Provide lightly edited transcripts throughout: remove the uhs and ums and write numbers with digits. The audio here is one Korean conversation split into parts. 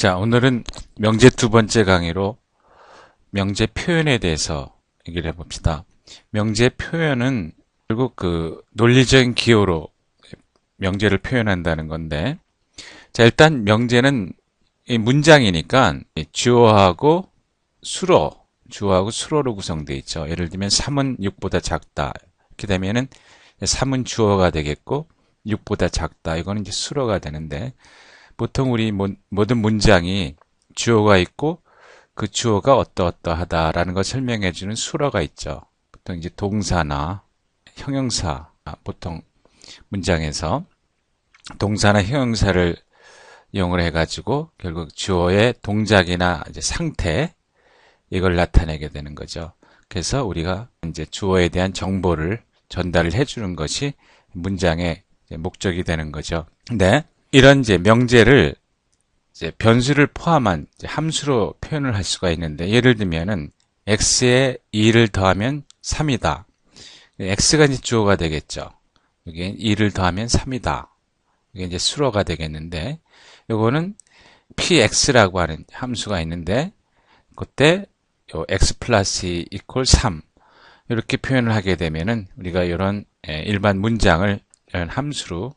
자, 오늘은 명제 두 번째 강의로 명제 표현에 대해서 얘기를 해봅시다. 명제 표현은 결국 그 논리적인 기호로 명제를 표현한다는 건데, 자, 일단 명제는 이 문장이니까 주어하고 주어로 구성되어 있죠. 예를 들면 3은 6보다 작다. 이렇게 되면은 3은 주어가 되겠고 6보다 작다. 이거는 이제 수로가 되는데, 보통 우리 모든 문장이 주어가 있고 그 주어가 어떠어떠하다라는 걸 설명해주는 수어가 있죠. 보통 이제 동사나 형용사, 보통 문장에서 동사나 형용사를 이용을 해가지고 결국 주어의 동작이나 이제 상태, 이걸 나타내게 되는 거죠. 그래서 우리가 이제 주어에 대한 정보를 전달을 해주는 것이 문장의 목적이 되는 거죠. 근데 이런 이제 명제를 이제 변수를 포함한 이제 함수로 표현을 할 수가 있는데, 예를 들면은 x에 2를 더하면 3이다. x가 이제 주어가 되겠죠. 여기에 2를 더하면 3이다. 이게 이제 수로가 되겠는데, 요거는 px라고 하는 함수가 있는데, 그때 요 x 플러스 2 이퀄 3 이렇게 표현을 하게 되면은 우리가 이런 일반 문장을 이런 함수로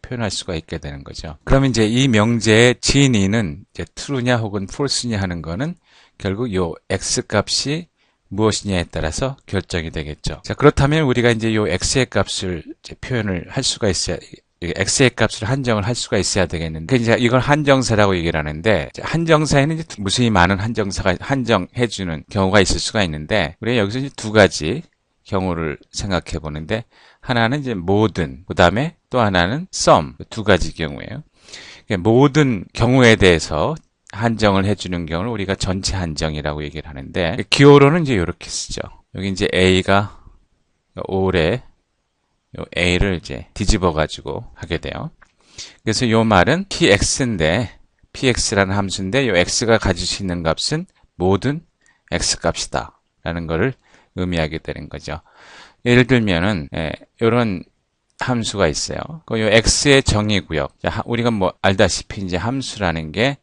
표현할 수가 있게 되는 거죠. 그러면 이제 이 명제의 진위는 이제 true냐 혹은 false냐 하는 거는 결국 요 x 값이 무엇이냐에 따라서 결정이 되겠죠. 자, 그렇다면 우리가 이제 요 x의 값을 이제 표현을 할 수가 있어야, x의 값을 한정을 할 수가 있어야 되겠는데, 이제 이걸 한정사라고 얘기를 하는데, 한정사에는 이제 무수히 많은 한정사가 한정해주는 경우가 있을 수가 있는데, 우리가 여기서 이제 두 가지 경우를 생각해 보는데, 하나는 이제 모든, 그 다음에 또 하나는 some, 두 가지 경우예요. 모든 경우에 대해서 한정을 해주는 경우를 우리가 전체 한정이라고 얘기를 하는데, 기호로는 이제 이렇게 쓰죠. 여기 이제 A가 5래, 요 A를 이제 뒤집어 가지고 하게 돼요. 그래서 요 말은 px인데, px라는 함수인데, 요 x가 가질 수 있는 값은 모든 x 값이다 라는 거를 의미하게 되는 거죠. 예를 들면은 이런 함수가 있어요. 요 x의 정의구역. 우리가 뭐 알다시피 이제 함수라는 게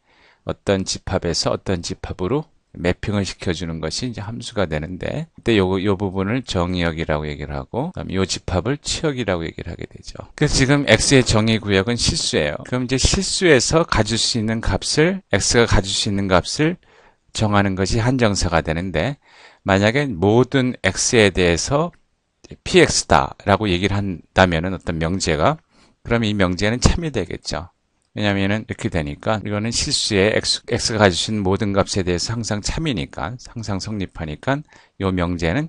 어떤 집합에서 어떤 집합으로 매핑을 시켜주는 것이 이제 함수가 되는데, 그때 요 부분을 정의역이라고 얘기를 하고, 그다음에 요 집합을 치역이라고 얘기를 하게 되죠. 그래서 지금 x의 정의구역은 실수예요. 그럼 이제 실수에서 가질 수 있는 값을, x가 가질 수 있는 값을 정하는 것이 한정사가 되는데, 만약에 모든 x에 대해서 px다라고 얘기를 한다면은 어떤 명제가, 그럼 이 명제는 참이 되겠죠. 왜냐면은 이렇게 되니까 이거는 실수에 x가 가질 수 있는 모든 값에 대해서 항상 참이니까, 항상 성립하니까 이 명제는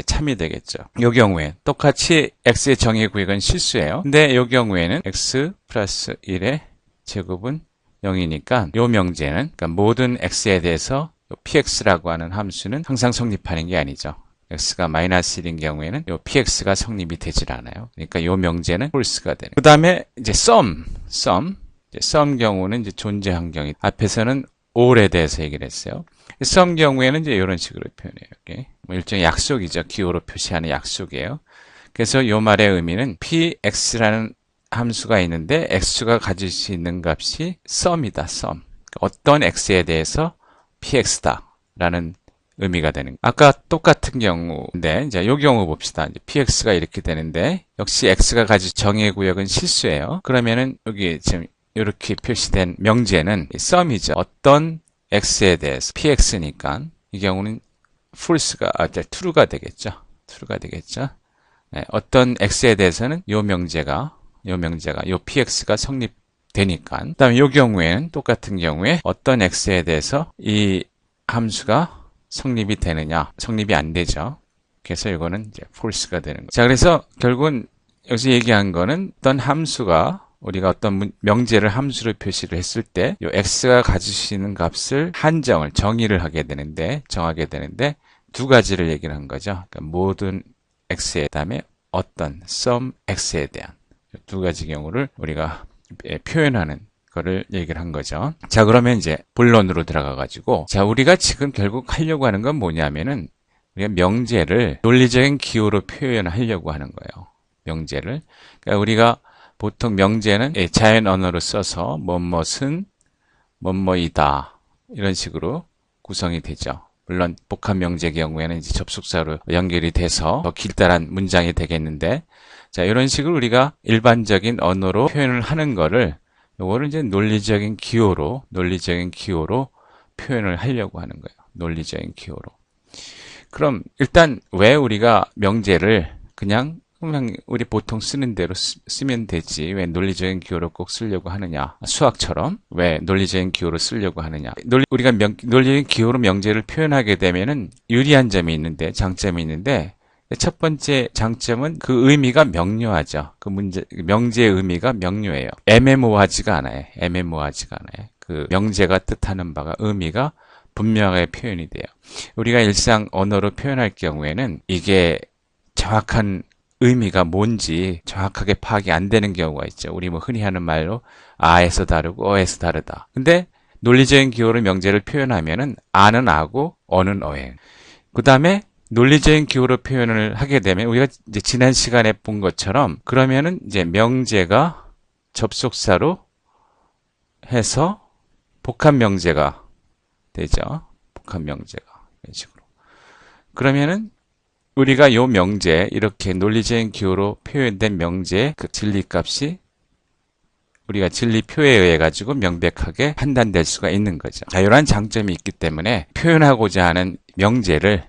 참이 되겠죠. 이 경우에 똑같이 x의 정의 구역은 실수예요. 근데 이 경우에는 x 플러스 1의 제곱은 0이니까 이 명제는, 그러니까 모든 x에 대해서 px라고 하는 함수는 항상 성립하는 게 아니죠. x가 마이너스 1인 경우에는 요 px가 성립이 되질 않아요. 그러니까 요 명제는 false가 되는. 그 다음에 이제 sum 경우는 이제 존재 환경이, 앞에서는 all에 대해서 얘기를 했어요. sum 경우에는 이제 이런 식으로 표현해요. 이게 뭐 일종의 약속이죠. 기호로 표시하는 약속이에요. 그래서 요 말의 의미는 px라는 함수가 있는데 x가 가질 수 있는 값이 sum이다. sum. 어떤 x에 대해서 px다라는 의미가 되는 거예요. 아까 똑같은 경우인데, 이제 이 경우 봅시다. 이제 px가 이렇게 되는데, 역시 x가 가질 정의 구역은 실수예요. 그러면은 여기 지금 이렇게 표시된 명제는 sum이죠. 어떤 x에 대해서, px니까 이 경우는 false가, true가 되겠죠. true가 되겠죠. 네, 어떤 x에 대해서는 요 명제가 요 px가 성립되니까. 그다음에 이 경우에는 똑같은 경우에 어떤 x에 대해서 이 함수가 성립이 되느냐? 성립이 안 되죠. 그래서 이거는 이제 false가 되는 거죠. 자, 그래서 결국은 여기서 얘기한 거는 어떤 함수가, 우리가 어떤 명제를 함수로 표시를 했을 때, 요 x가 가질 수 있는 값을 정의를 하게 되는데, 정하게 되는데, 두 가지를 얘기를 한 거죠. 그러니까 모든 x에, 그다음에 어떤 some x에 대한 두 가지 경우를 우리가 표현하는 거를 얘기를 한 거죠. 자, 그러면 이제 본론으로 들어가 가지고, 자, 우리가 지금 결국 하려고 하는 건 뭐냐면은, 우리가 명제를 논리적인 기호로 표현하려고 하는 거예요. 명제를. 그러니까 우리가 보통 명제는 자연 언어로 써서 뭐뭇은 뭐뭐이다 이런 식으로 구성이 되죠. 물론 복합 명제의 경우에는 이제 접속사로 연결이 돼서 더 길다란 문장이 되겠는데, 자, 이런 식으로 우리가 일반적인 언어로 표현을 하는 거를, 요거를 이제 논리적인 기호로 표현을 하려고 하는 거예요. 논리적인 기호로. 그럼 일단 왜 우리가 명제를 그냥 우리 보통 쓰는 대로 쓰면 되지, 왜 논리적인 기호로 꼭 쓰려고 하느냐? 수학처럼 왜 논리적인 기호로 쓰려고 하느냐? 우리가 논리적인 기호로 명제를 표현하게 되면은 유리한 점이 있는데, 장점이 있는데, 첫 번째 장점은 그 의미가 명료하죠. 명제의 의미가 명료해요. 애매모호하지가 않아요. 그 명제가 뜻하는 바가, 의미가 분명하게 표현이 돼요. 우리가 일상 언어로 표현할 경우에는 이게 정확한 의미가 뭔지 정확하게 파악이 안 되는 경우가 있죠. 우리 뭐 흔히 하는 말로 아에서 다르고 어에서 다르다. 근데 논리적인 기호로 명제를 표현하면은 아는 아고 어는 어예요. 그 다음에 논리적인 기호로 표현을 하게 되면 우리가 이제 지난 시간에 본 것처럼, 그러면은 이제 명제가 접속사로 해서 복합 명제가 되죠. 복합 명제가 이런 식으로. 그러면은 우리가 요 명제, 이렇게 논리적인 기호로 표현된 명제의 그 진리값이 우리가 진리표에 의해 가지고 명백하게 판단될 수가 있는 거죠. 자, 이러한 장점이 있기 때문에 표현하고자 하는 명제를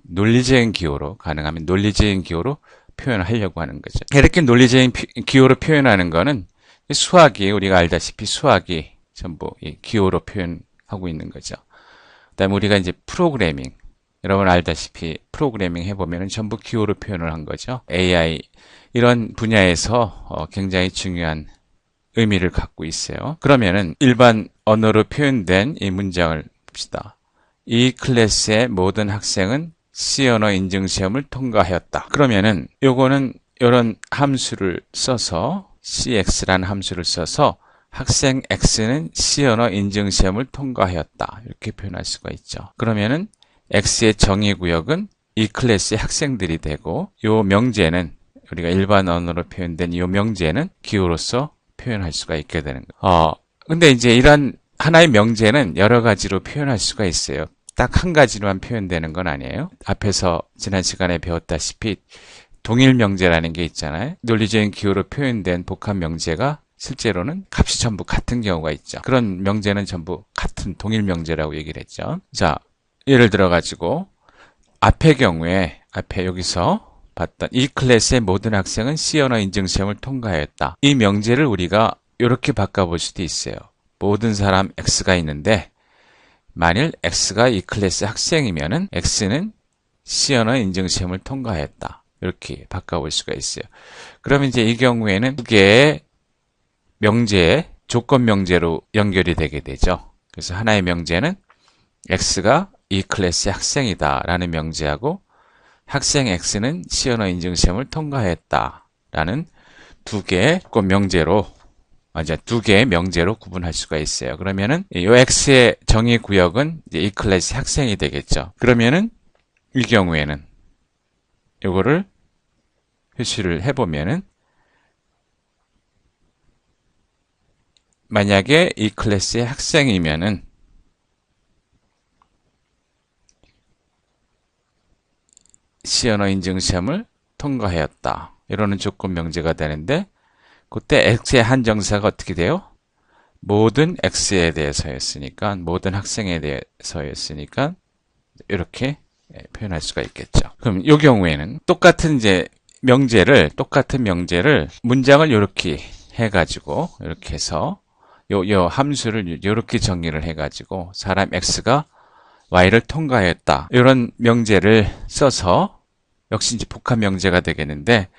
논리적인 기호로, 가능하면 논리적인 기호로 표현하려고 하는 거죠. 이렇게 논리적인 기호로 표현하는 거는 수학이, 우리가 알다시피 수학이 전부 이 기호로 표현하고 있는 거죠. 그다음에 우리가 이제 프로그래밍, 여러분 알다시피 프로그래밍 해보면 전부 기호로 표현을 한 거죠. AI 이런 분야에서 굉장히 중요한 의미를 갖고 있어요. 그러면은 일반 언어로 표현된 이 문장을 봅시다. 이 클래스의 모든 학생은 C 언어 인증 시험을 통과하였다. 그러면은 요거는 이런 함수를 써서, cx라는 함수를 써서 학생 X는 C 언어 인증 시험을 통과하였다, 이렇게 표현할 수가 있죠. 그러면은 X의 정의 구역은 이 클래스의 학생들이 되고, 요 명제는, 우리가 일반 언어로 표현된 이 명제는 기호로서 표현할 수가 있게 되는 거예요. 근데 이제 이런 하나의 명제는 여러 가지로 표현할 수가 있어요. 딱 한 가지로만 표현되는 건 아니에요. 앞에서 지난 시간에 배웠다시피 동일 명제라는 게 있잖아요. 논리적인 기호로 표현된 복합 명제가 실제로는 값이 전부 같은 경우가 있죠. 그런 명제는 전부 같은 동일 명제라고 얘기를 했죠. 자, 예를 들어 가지고 앞에 여기서 봤던 이 클래스의 모든 학생은 C 언어 인증 시험을 통과하였다. 이 명제를 우리가 이렇게 바꿔볼 수도 있어요. 모든 사람 X가 있는데, 만일 X가 이 클래스의 학생이면은 X는 C 언어 인증 시험을 통과했다, 이렇게 바꿔볼 수가 있어요. 그러면 이제 이 경우에는 두 개의 명제의 조건 명제로 연결이 되게 되죠. 그래서 하나의 명제는 X가 이 클래스의 학생이다 라는 명제하고, 학생 X는 C 언어 인증 시험을 통과했다 라는 두 개의 명제로 구분할 수가 있어요. 그러면은 이 X의 정의 구역은 이제 이 클래스의 학생이 되겠죠. 그러면은 이 경우에는 이거를 표시를 해보면은, 만약에 이 클래스의 학생이면은 C 언어 인증 시험을 통과하였다, 이러는 조건 명제가 되는데, 그때 X의 한정사가 어떻게 돼요? 모든 X에 대해서였으니까, 모든 학생에 대해서였으니까 이렇게 표현할 수가 있겠죠. 그럼 이 경우에는 똑같은 명제를 문장을 이렇게 해가지고, 이렇게 해서 요 함수를 이렇게 정의를 해가지고 사람 X가 Y를 통과했다, 이런 명제를 써서 역시 이제 복합 명제가 되겠는데,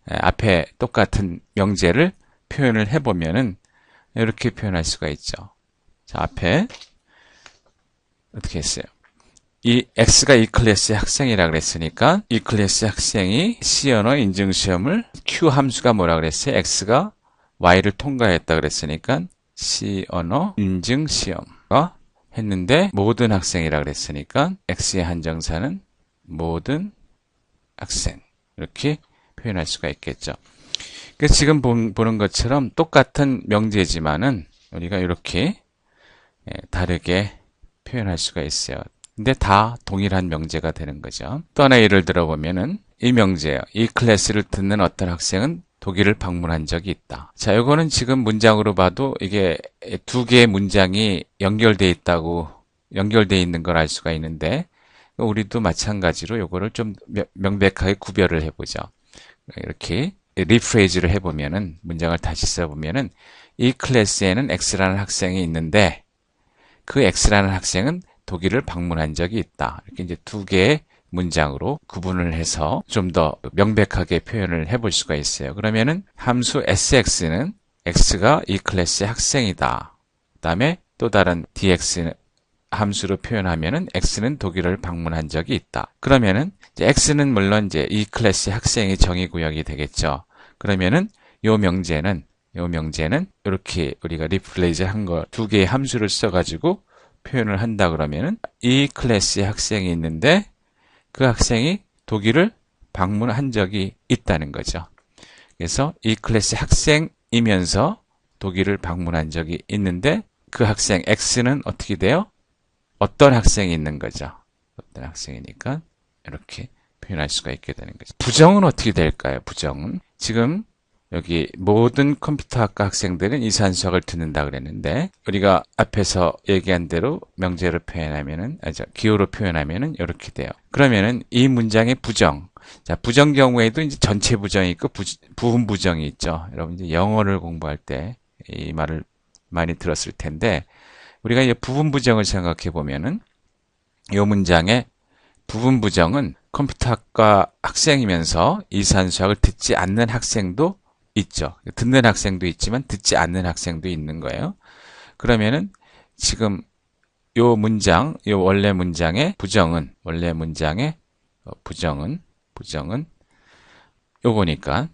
앞에 똑같은 명제를 표현을 해보면은 이렇게 표현할 수가 있죠. 자, 앞에 어떻게 했어요? 이 X가 이 클래스의 학생이라 그랬으니까 이 클래스의 학생이 C 언어 인증 시험을, Q 함수가 뭐라 그랬어요? X가 Y를 통과했다 그랬으니까 C 언어 인증 시험과 했는데, 모든 학생이라 그랬으니까 X의 한정사는 모든 학생, 이렇게 표현할 수가 있겠죠. 그래서 지금 보는 것처럼 똑같은 명제지만은 우리가 이렇게 다르게 표현할 수가 있어요. 근데 다 동일한 명제가 되는 거죠. 또 하나 예를 들어보면은 이 명제예요. 이 클래스를 듣는 어떤 학생은 독일을 방문한 적이 있다. 자, 이거는 지금 문장으로 봐도 이게 두 개의 문장이 연결되어 있는 걸 알 수가 있는데, 우리도 마찬가지로 이거를 좀 명백하게 구별을 해보죠. 이렇게 리프레이즈를 해보면은, 문장을 다시 써보면은, 이 클래스에는 X라는 학생이 있는데, 그 X라는 학생은 독일을 방문한 적이 있다. 이렇게 이제 두 개의 문장으로 구분을 해서 좀 더 명백하게 표현을 해볼 수가 있어요. 그러면은 함수 sx는 x가 이 클래스의 학생이다. 그 다음에 또 다른 dx 함수로 표현하면은 x는 독일을 방문한 적이 있다. 그러면은 이제 x는 물론 이제 이 클래스의 학생의 정의 구역이 되겠죠. 그러면은 요 명제는 이렇게 우리가 리플레이즈 한 거 두 개의 함수를 써가지고 표현을 한다 그러면은 이 클래스의 학생이 있는데 그 학생이 독일을 방문한 적이 있다는 거죠. 그래서 이 클래스 학생이면서 독일을 방문한 적이 있는데 그 학생 X는 어떻게 돼요? 어떤 학생이 있는 거죠. 어떤 학생이니까 이렇게 표현할 수가 있게 되는 거죠. 부정은 어떻게 될까요? 부정은 지금 여기 모든 컴퓨터학과 학생들은 이산수학을 듣는다 그랬는데 우리가 앞에서 얘기한 대로 명제로 표현하면은 기호로 표현하면은 이렇게 돼요. 그러면은 이 문장의 부정, 자 부정 경우에도 이제 전체 부정이 있고 부분 부정이 있죠. 여러분 이제 영어를 공부할 때 이 말을 많이 들었을 텐데 우리가 이제 부분 부정을 생각해 보면은 이 문장의 부분 부정은 컴퓨터학과 학생이면서 이산수학을 듣지 않는 학생도 있죠. 듣는 학생도 있지만 듣지 않는 학생도 있는 거예요. 그러면은 지금 요 원래 문장의 부정은 요거니까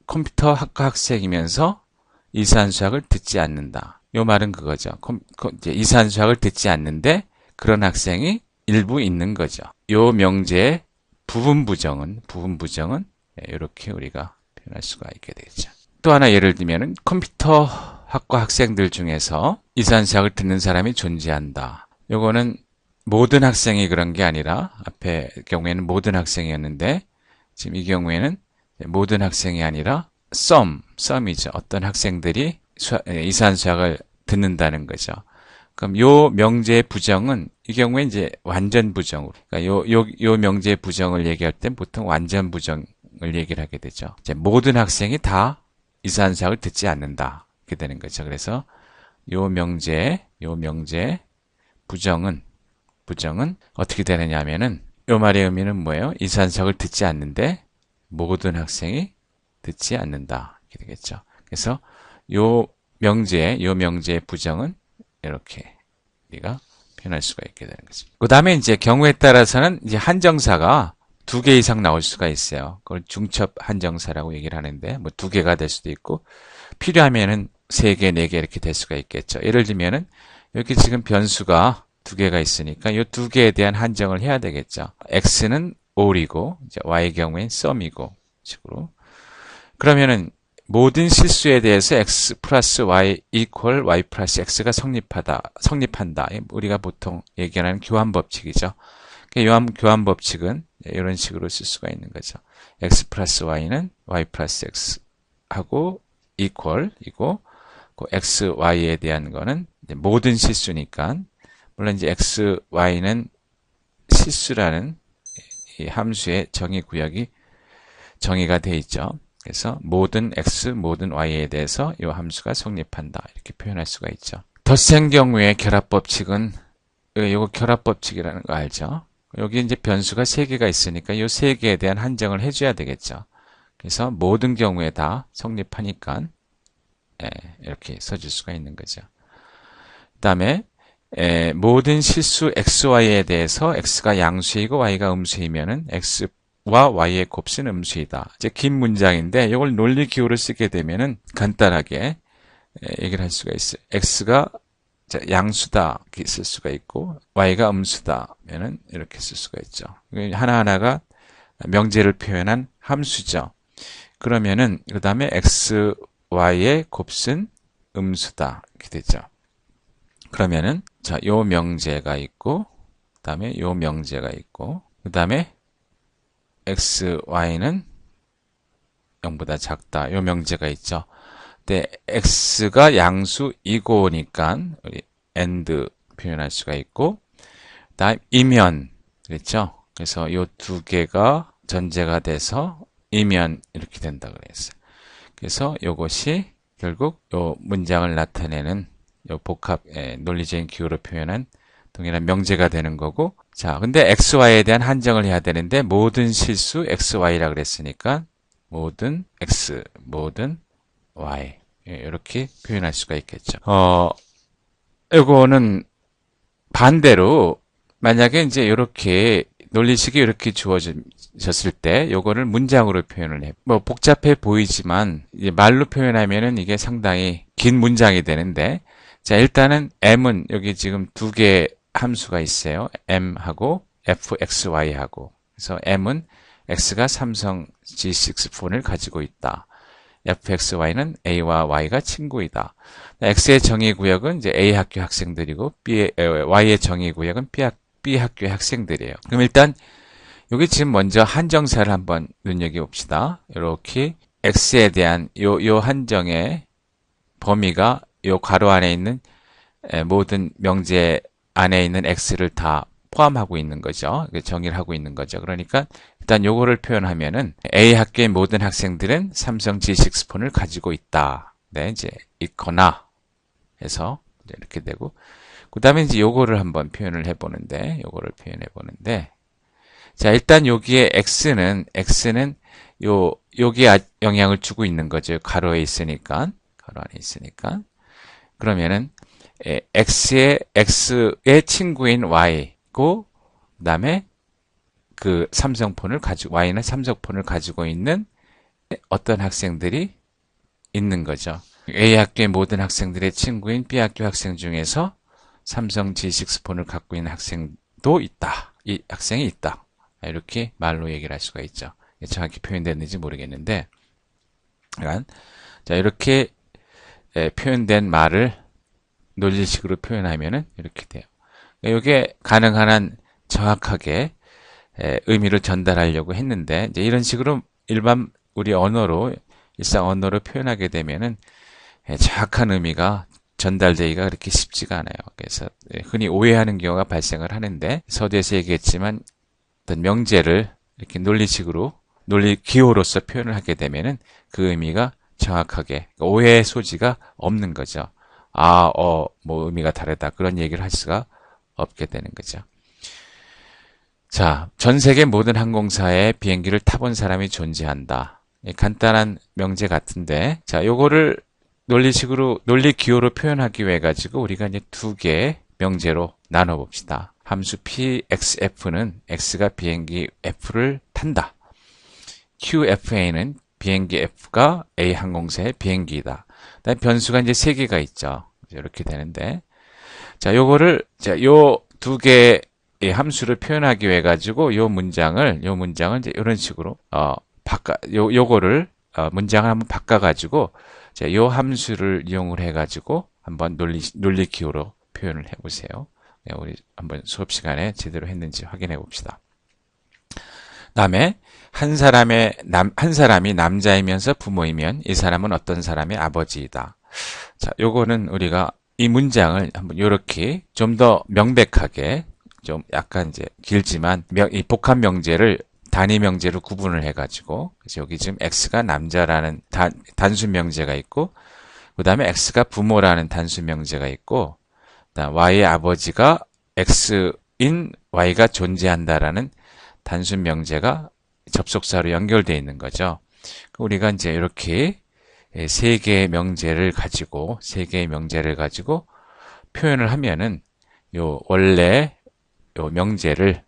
컴퓨터 학과 학생이면서 이산수학을 듣지 않는다. 요 말은 그거죠. 이제 이산수학을 듣지 않는데 그런 학생이 일부 있는 거죠. 요 명제의 부분 부정은 이렇게 우리가 표현할 수가 있게 되겠죠. 또 하나 예를 들면은 컴퓨터 학과 학생들 중에서 이산수학을 듣는 사람이 존재한다. 요거는 모든 학생이 그런 게 아니라 앞에 경우에는 모든 학생이었는데 지금 이 경우에는 모든 학생이 아니라 썸이죠. 어떤 학생들이 이산수학을 듣는다는 거죠. 그럼 요 명제의 부정은 이 경우에 이제 완전 부정으로, 그러니까 요 명제의 부정을 얘기할 땐 보통 완전 부정을 얘기를 하게 되죠. 이제 모든 학생이 다 이산수학을 듣지 않는다. 이렇게 되는 거죠. 그래서 요 명제의 부정은 어떻게 되느냐 하면은 요 말의 의미는 뭐예요? 이산수학을 듣지 않는데 모든 학생이 듣지 않는다. 이렇게 되겠죠. 그래서 요 명제의 부정은 이렇게 우리가 표현할 수가 있게 되는 거죠. 그 다음에 이제 경우에 따라서는 이제 한정사가 두 개 이상 나올 수가 있어요. 그걸 중첩 한정사라고 얘기를 하는데 뭐 두 개가 될 수도 있고 필요하면은 세 개, 네 개 이렇게 될 수가 있겠죠. 예를 들면은 여기 지금 변수가 두 개가 있으니까 이 두 개에 대한 한정을 해야 되겠죠. x는 all이고 이제 y의 경우엔 sum이고 식으로. 그러면은 모든 실수에 대해서 x 플러스 y equal y 플러스 x가 성립한다. 우리가 보통 얘기하는 교환 법칙이죠. 교환 법칙은 이런 식으로 쓸 수가 있는 거죠. x 플러스 y는 y 플러스 x 하고 equal이고 그 x, y에 대한 거는 이제 모든 실수니까 물론 이제 x, y는 실수라는 이 함수의 정의 구역이 정의가 돼 있죠. 그래서 모든 x, 모든 y에 대해서 이 함수가 성립한다. 이렇게 표현할 수가 있죠. 덧셈 경우의 결합법칙은 이거 결합법칙이라는 거 알죠? 여기 이제 변수가 3개가 있으니까 이 3개에 대한 한정을 해줘야 되겠죠. 그래서 모든 경우에 다 성립하니까 이렇게 써줄 수가 있는 거죠. 그 다음에 모든 실수 xy에 대해서 x가 양수이고 y가 음수이면은 x와 y의 곱은 음수이다. 이제 긴 문장인데 이걸 논리 기호를 쓰게 되면은 간단하게 얘기를 할 수가 있어요. x가 양수다 이렇게 쓸 수가 있고 y가 음수다면은 이렇게 쓸 수가 있죠. 하나하나가 명제를 표현한 함수죠. 그러면은 그 다음에 x, y의 곱은 음수다 이렇게 되죠. 그러면은 자, 요 명제가 있고 그 다음에 요 명제가 있고 그 다음에 x, y는 0보다 작다. 요 명제가 있죠. 근데 x가 양수이고니까 우리 and 표현할 수가 있고 다음 이면 그랬죠. 그래서 요 두 개가 전제가 돼서 이면 이렇게 된다 그랬어요. 그래서 요것이 결국 요 문장을 나타내는 요 복합 논리적인 기호로 표현한 동일한 명제가 되는 거고 자 근데 xy에 대한 한정을 해야 되는데 모든 실수 xy라 그랬으니까 모든 x 모든 y 이렇게 표현할 수가 있겠죠. 이거는 반대로 만약에 이제 이렇게 논리식이 이렇게 주어졌을 때 요거를 문장으로 표현을 해. 뭐 복잡해 보이지만 말로 표현하면은 이게 상당히 긴 문장이 되는데 자 일단은 m은 여기 지금 두 개 함수가 있어요. m하고 fxy하고 그래서 m은 x가 삼성 G6 폰을 가지고 있다. fxy는 a와 y가 친구이다. x의 정의구역은 이제 a 학교 학생들이고 y의 정의구역은 B 학교의 학생들이에요. 그럼 일단 여기 지금 먼저 한정사를 한번 눈여겨봅시다. 이렇게 x에 대한 요 한정의 범위가 요 괄호 안에 있는 모든 명제 안에 있는 x를 다 포함하고 있는 거죠. 정의를 하고 있는 거죠. 그러니까 일단 요거를 표현하면은 A 학교의 모든 학생들은 삼성 G6 폰을 가지고 있다. 네, 이제 있거나 해서 이렇게 되고 그 다음에 이제 요거를 한번 표현을 해보는데 요거를 표현해 보는데 자 일단 여기에 x는 여기에 영향을 주고 있는 거죠. 가로 안에 있으니까 그러면은 x의 친구인 y고 그 다음에 그 삼성폰을 가지고 y는 삼성폰을 가지고 있는 어떤 학생들이 있는 거죠. A 학교의 모든 학생들의 친구인 B 학교 학생 중에서 삼성 G6 폰을 갖고 있는 학생도 있다. 이 학생이 있다. 이렇게 말로 얘기를 할 수가 있죠. 정확히 표현됐는지 모르겠는데 자 이렇게 표현된 말을 논리식으로 표현하면은 이렇게 돼요. 이게 가능한 한 정확하게 의미를 전달하려고 했는데 이제 이런 식으로 일반 우리 일상 언어로 표현하게 되면은 정확한 의미가 전달되기가 그렇게 쉽지가 않아요. 그래서 흔히 오해하는 경우가 발생을 하는데 서두에서 얘기했지만 어떤 명제를 이렇게 논리식으로 논리 기호로서 표현을 하게 되면은 그 의미가 정확하게 오해의 소지가 없는 거죠. 뭐 의미가 다르다 그런 얘기를 할 수가 없게 되는 거죠. 자, 전 세계 모든 항공사에 비행기를 타본 사람이 존재한다. 간단한 명제 같은데, 자, 요거를 논리식으로, 논리 기호로 표현하기 위해 가지고 우리가 이제 두 개의 명제로 나눠 봅시다. 함수 pxf는 x가 비행기 f를 탄다. qfa는 비행기 f가 A 항공사의 비행기이다. 그다음에 변수가 이제 세 개가 있죠. 이렇게 되는데, 자, 요거를, 자, 요 두 개의 함수를 표현하기 위해 가지고 요 문장을 이제 이런 식으로, 요거를, 문장을 한번 바꿔가지고, 자, 요 함수를 이용을 해가지고 한번 논리 기호로 표현을 해보세요. 네, 우리 한번 수업 시간에 제대로 했는지 확인해 봅시다. 다음에 한 사람이 남자이면서 부모이면 이 사람은 어떤 사람의 아버지이다. 자, 요거는 우리가 이 문장을 한번 요렇게 좀 더 명백하게 좀 약간 이제 길지만 이 복합 명제를 단위 명제로 구분을 해가지고 그래서 여기 지금 x가 남자라는 단순 명제가 있고 그 다음에 x가 부모라는 단순 명제가 있고 그다음 y의 아버지가 x인 y가 존재한다라는 단순 명제가 접속사로 연결되어 있는 거죠. 우리가 이제 이렇게 세 개의 명제를 가지고 표현을 하면은 원래 요 명제를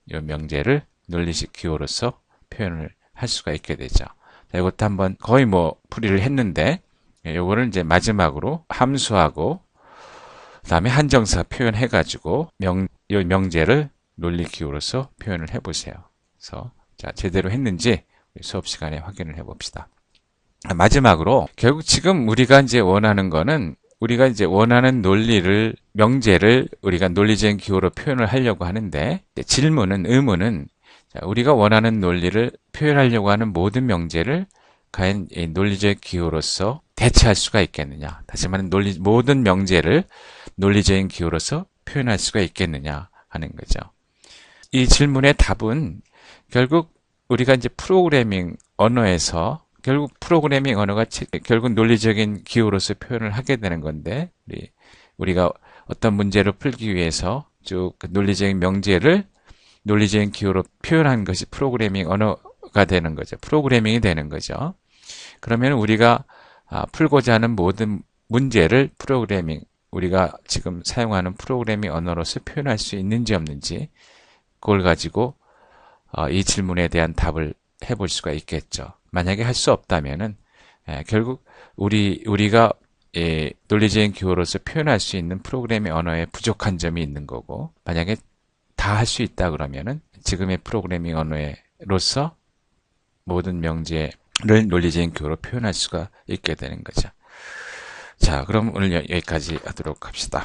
논리식 기호로서 표현을 할 수가 있게 되죠. 자, 이것도 한번 거의 뭐 풀이를 했는데 요거를 이제 마지막으로 함수하고 그다음에 한정사 표현해 가지고 요 명제를 논리 기호로서 표현을 해 보세요. 그래서 자, 제대로 했는지 수업 시간에 확인을 해 봅시다. 마지막으로 결국 지금 우리가 이제 원하는 거는 우리가 이제 원하는 논리를, 명제를 우리가 논리적인 기호로 표현을 하려고 하는데, 질문은, 의문은, 우리가 원하는 논리를 표현하려고 하는 모든 명제를 과연 이 논리적 기호로서 대체할 수가 있겠느냐. 다시 말하면 모든 명제를 논리적인 기호로서 표현할 수가 있겠느냐 하는 거죠. 이 질문의 답은 결국 우리가 이제 프로그래밍 언어에서 결국 프로그래밍 언어가 결국 논리적인 기호로서 표현을 하게 되는 건데, 우리가 어떤 문제를 풀기 위해서 쭉 논리적인 명제를 논리적인 기호로 표현한 것이 프로그래밍 언어가 되는 거죠. 프로그래밍이 되는 거죠. 그러면 우리가 풀고자 하는 모든 문제를 우리가 지금 사용하는 프로그래밍 언어로서 표현할 수 있는지 없는지, 그걸 가지고 이 질문에 대한 답을 해볼 수가 있겠죠. 만약에 할 수 없다면은 결국 우리가 논리적인 기호로서 표현할 수 있는 프로그래밍 언어에 부족한 점이 있는 거고, 만약에 다 할 수 있다 그러면은 지금의 프로그래밍 언어로서 모든 명제를 논리적인 기호로 표현할 수가 있게 되는 거죠. 자, 그럼 오늘 여기까지 하도록 합시다.